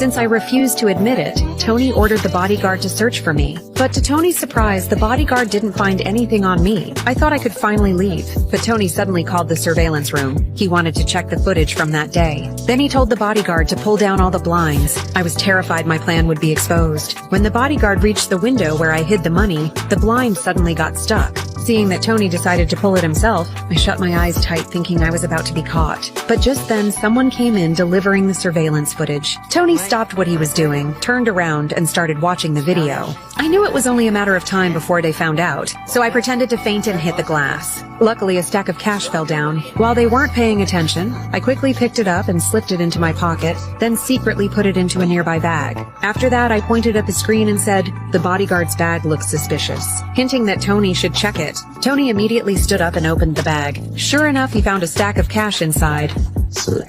Since I refused to admit it, Tony ordered the bodyguard to search for me. But to Tony's surprise, the bodyguard didn't find anything on me. I thought I could finally leave, but Tony suddenly called the surveillance room. He wanted to check the footage from that day. Then he told the bodyguard to pull down all the blinds. I was terrified my plan would be exposed. When the bodyguard reached the window where I hid the money, the blind suddenly got stuck. Seeing that Tony decided to pull it himself, I shut my eyes tight thinking I was about to be caught. But just then, someone came in delivering the surveillance footage. Tony stopped what he was doing, turned around, and started watching the video. I knew it was only a matter of time before they found out, so I pretended to faint and hit the glass. Luckily, a stack of cash fell down. While they weren't paying attention, I quickly picked it up and slipped it into my pocket, then secretly put it into a nearby bag. After that, I pointed at the screen and said, "The bodyguard's bag looks suspicious," hinting that Tony should check it. Tony immediately stood up and opened the bag. Sure enough, he found a stack of cash inside. Sir,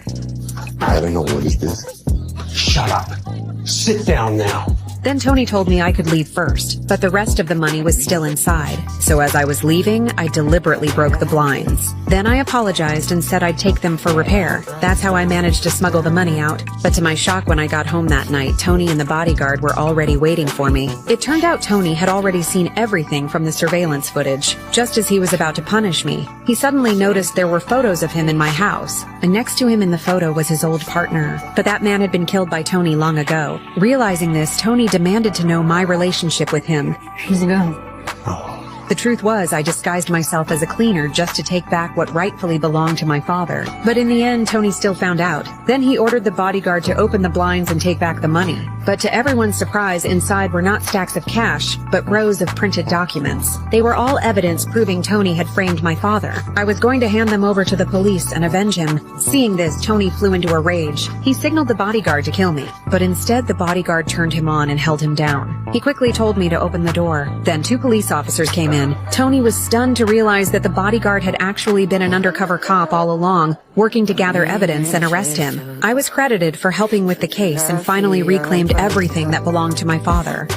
I don't know what is this. Shut up. Sit down now. Then Tony told me I could leave first, but the rest of the money was still inside. So as I was leaving, I deliberately broke the blinds. Then I apologized and said I'd take them for repair. That's how I managed to smuggle the money out. But to my shock, when I got home that night, Tony and the bodyguard were already waiting for me. It turned out Tony had already seen everything from the surveillance footage. Just as he was about to punish me, he suddenly noticed there were photos of him in my house, and next to him in the photo was his old partner. But that man had been killed by Tony long ago. Realizing this, Tony demanded to know my relationship with him. Where's he going? The truth was, I disguised myself as a cleaner just to take back what rightfully belonged to my father. But in the end, Tony still found out. Then he ordered the bodyguard to open the blinds and take back the money. But to everyone's surprise, inside were not stacks of cash, but rows of printed documents. They were all evidence proving Tony had framed my father. I was going to hand them over to the police and avenge him. Seeing this, Tony flew into a rage. He signaled the bodyguard to kill me, but instead the bodyguard turned him on and held him down. He quickly told me to open the door. Then 2 police officers came in. Tony was stunned to realize that the bodyguard had actually been an undercover cop all along, working to gather evidence and arrest him. I was credited for helping with the case and finally reclaimed everything that belonged to my father.